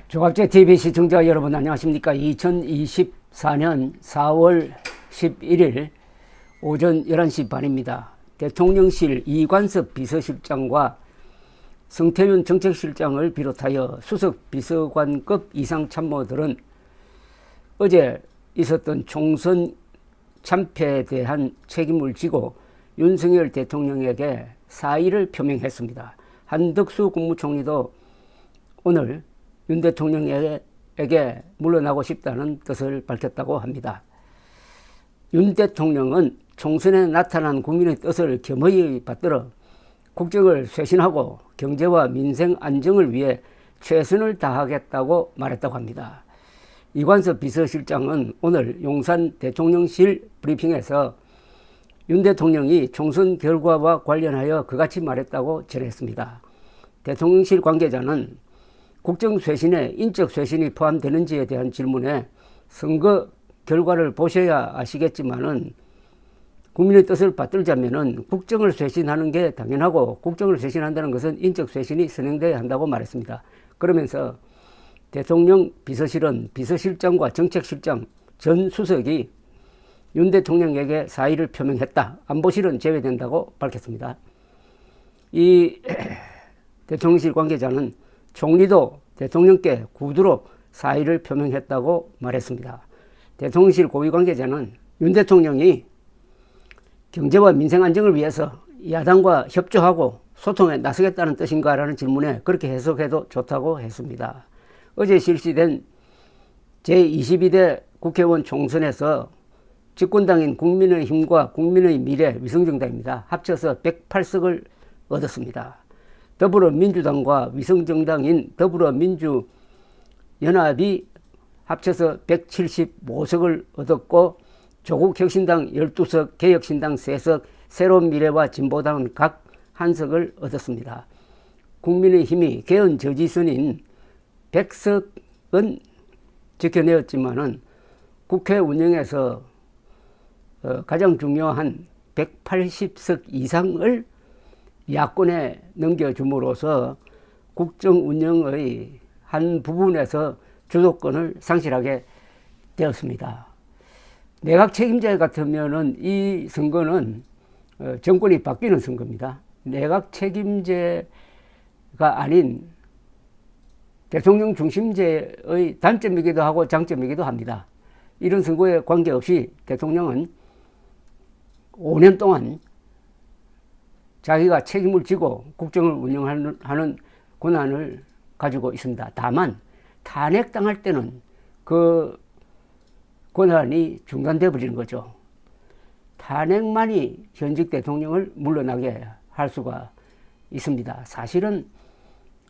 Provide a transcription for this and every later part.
조갑제 TV 시청자 여러분 안녕하십니까. 2024년 4월 11일 오전 11시 반입니다. 대통령실 이관섭 비서실장과 성태윤 정책실장을 비롯하여 수석 비서관급 이상 참모들은 어제 있었던 총선 참패에 대한 책임을 지고 윤석열 대통령에게 사의를 표명했습니다. 한덕수 국무총리도 오늘 윤 대통령에게 물러나고 싶다는 뜻을 밝혔다고 합니다. 윤 대통령은 총선에 나타난 국민의 뜻을 겸허히 받들어 국정을 쇄신하고 경제와 민생 안정을 위해 최선을 다하겠다고 말했다고 합니다. 이관섭 비서실장은 오늘 용산 대통령실 브리핑에서 윤 대통령이 총선 결과와 관련하여 그같이 말했다고 전했습니다. 대통령실 관계자는 국정 쇄신에 인적 쇄신이 포함되는지에 대한 질문에 선거 결과를 보셔야 아시겠지만은 국민의 뜻을 받들자면은 국정을 쇄신하는 게 당연하고 국정을 쇄신한다는 것은 인적 쇄신이 선행돼야 한다고 말했습니다. 그러면서 대통령 비서실은 비서실장과 정책실장 전 수석이 윤 대통령에게 사의를 표명했다. 안보실은 제외된다고 밝혔습니다. 이 대통령실 관계자는 총리도 대통령께 구두로 사의를 표명했다고 말했습니다. 대통령실 고위 관계자는 윤 대통령이 경제와 민생 안정을 위해서 야당과 협조하고 소통에 나서겠다는 뜻인가라는 질문에 그렇게 해석해도 좋다고 했습니다. 어제 실시된 제22대 국회의원 총선에서 집권당인 국민의힘과 국민의미래 위성정당입니다. 합쳐서 108석을 얻었습니다. 더불어민주당과 위성정당인 더불어민주연합이 합쳐서 175석을 얻었고 조국혁신당 12석, 개혁신당 3석, 새로운미래와 진보당은 각 1석을 얻었습니다. 국민의힘이 개헌 저지선인 100석은 지켜내었지만은 국회 운영에서 가장 중요한 180석 이상을 야권에 넘겨줌으로써 국정 운영의 한 부분에서 주도권을 상실하게 되었습니다. 내각 책임제 같으면은 이 선거는 정권이 바뀌는 선거입니다. 내각 책임제가 아닌 대통령 중심제의 단점이기도 하고 장점이기도 합니다. 이런 선거에 관계없이 대통령은 5년 동안 자기가 책임을 지고 국정을 운영하는 권한을 가지고 있습니다. 다만 탄핵당할 때는 그 권한이 중단돼 버리는 거죠. 탄핵만이 현직 대통령을 물러나게 할 수가 있습니다. 사실은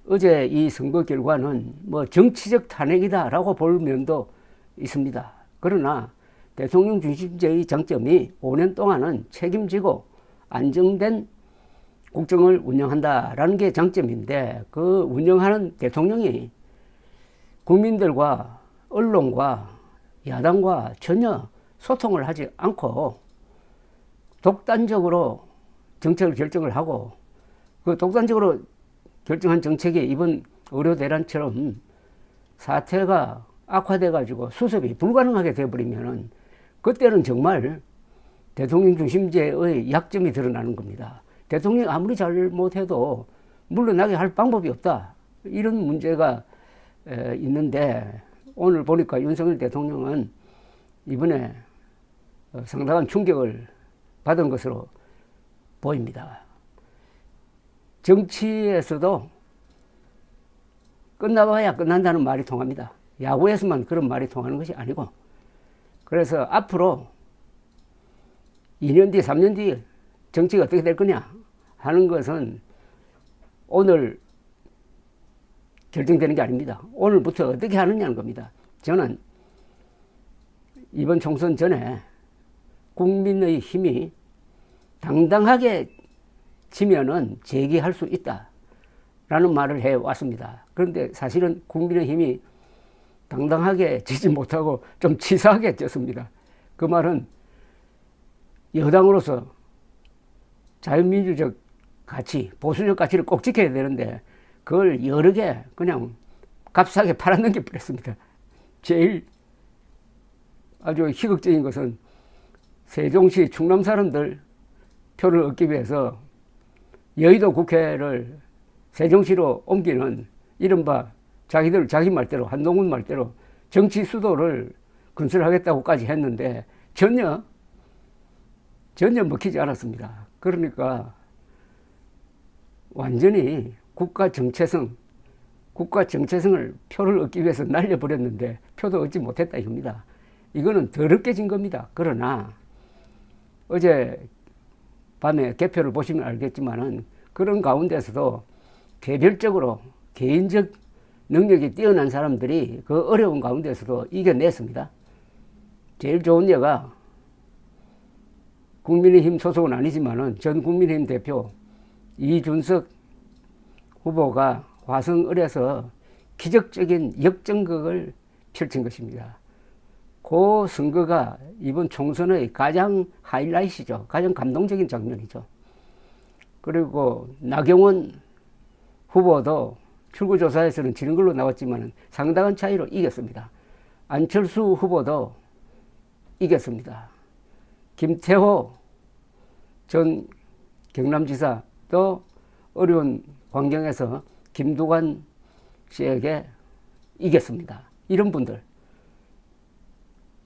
어제 이 선거 결과는 뭐 정치적 탄핵이다라고 볼 면도 있습니다. 그러나 대통령 중심제의 장점이 5년 동안은 책임지고 안정된 국정을 운영한다라는 게 장점인데 그 운영하는 대통령이 국민들과 언론과 야당과 전혀 소통을 하지 않고 독단적으로 정책을 결정을 하고 그 독단적으로 결정한 정책이 이번 의료대란처럼 사태가 악화돼 가지고 수습이 불가능하게 되어버리면은 그때는 정말 대통령 중심제의 약점이 드러나는 겁니다. 대통령이 아무리 잘못해도 물러나게 할 방법이 없다. 이런 문제가 있는데 오늘 보니까 윤석열 대통령은 이번에 상당한 충격을 받은 것으로 보입니다. 정치에서도 끝나봐야 끝난다는 말이 통합니다. 야구에서만 그런 말이 통하는 것이 아니고 그래서 앞으로 2년 뒤, 3년 뒤 정치가 어떻게 될 거냐 하는 것은 오늘 결정되는 게 아닙니다. 오늘부터 어떻게 하느냐는 겁니다. 저는 이번 총선 전에 국민의 힘이 당당하게 지면은 재기할 수 있다라는 말을 해왔습니다. 그런데 사실은 국민의힘이 당당하게 지지 못하고 좀 치사하게 졌습니다. 그 말은 여당으로서 자유민주적 가치, 보수적 가치를 꼭 지켜야 되는데 그걸 여러 개 그냥 값싸게 팔아넘겨 버렸습니다. 제일 아주 희극적인 것은 세종시 충남 사람들 표를 얻기 위해서 여의도 국회를 세종시로 옮기는 이른바 자기 말대로 한동훈 말대로 정치 수도를 건설하겠다고까지 했는데 전혀 먹히지 않았습니다. 그러니까 완전히 국가 정체성을 표를 얻기 위해서 날려버렸는데 표도 얻지 못했다 이겁니다. 이거는 더럽게 진 겁니다. 그러나 어제 밤에 개표를 보시면 알겠지만은 그런 가운데서도 개별적으로 개인적 능력이 뛰어난 사람들이 그 어려운 가운데서도 이겨냈습니다. 제일 좋은 예가 국민의힘 소속은 아니지만은 전 국민의힘 대표 이준석 후보가 화성을에서 기적적인 역전극을 펼친 것입니다. 그 선거가 이번 총선의 가장 하이라이트죠. 가장 감동적인 장면이죠. 그리고 나경원 후보도 출구조사에서는 지는 걸로 나왔지만 상당한 차이로 이겼습니다. 안철수 후보도 이겼습니다. 김태호 전 경남지사도 어려운 환경에서 김두관 씨에게 이겼습니다. 이런 분들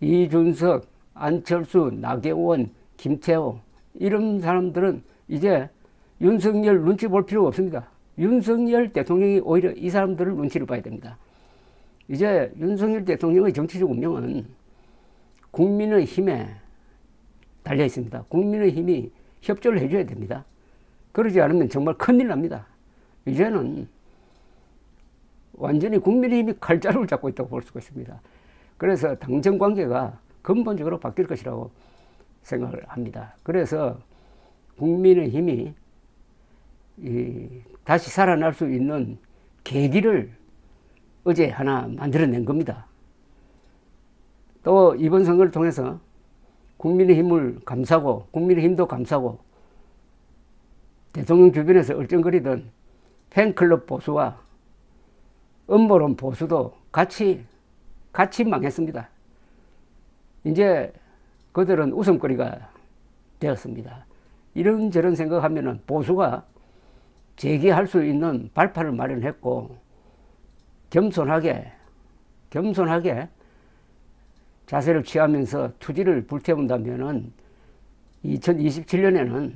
이준석, 안철수, 나경원, 김태호 이런 사람들은 이제 윤석열 눈치 볼 필요가 없습니다. 윤석열 대통령이 오히려 이 사람들을 눈치를 봐야 됩니다. 이제 윤석열 대통령의 정치적 운명은 국민의 힘에 달려 있습니다. 국민의 힘이 협조를 해줘야 됩니다. 그러지 않으면 정말 큰일 납니다. 이제는 완전히 국민의힘이 칼자루를 잡고 있다고 볼 수가 있습니다. 그래서 당정 관계가 근본적으로 바뀔 것이라고 생각을 합니다. 그래서 국민의힘이 다시 살아날 수 있는 계기를 어제 하나 만들어낸 겁니다. 또 이번 선거를 통해서 국민의힘을 감싸고 국민의힘도 감싸고 대통령 주변에서 얼쩡거리던 팬클럽 보수와 음모론 보수도 같이 망했습니다. 이제 그들은 웃음거리가 되었습니다. 이런저런 생각하면은 보수가 재기할 수 있는 발판을 마련했고 겸손하게 자세를 취하면서 투지를 불태운다면은 2027년에는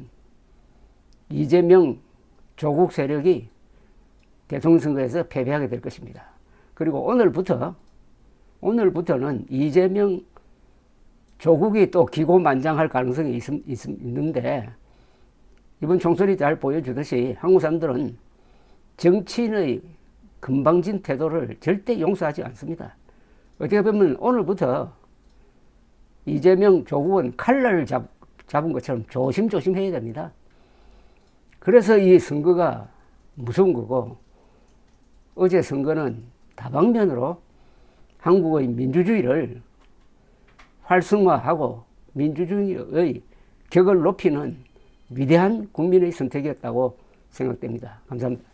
이재명 조국 세력이 대통령 선거에서 패배하게 될 것입니다. 그리고 오늘부터는 이재명 조국이 또 기고만장할 가능성이 있는데 이번 총선이 잘 보여주듯이 한국 사람들은 정치인의 건방진 태도를 절대 용서하지 않습니다. 어떻게 보면 오늘부터 이재명 조국은 칼날을 잡은 것처럼 조심조심 해야 됩니다. 그래서 이 선거가 무서운 거고 어제 선거는 다방면으로 한국의 민주주의를 활성화하고 민주주의의 격을 높이는 위대한 국민의 선택이었다고 생각됩니다. 감사합니다.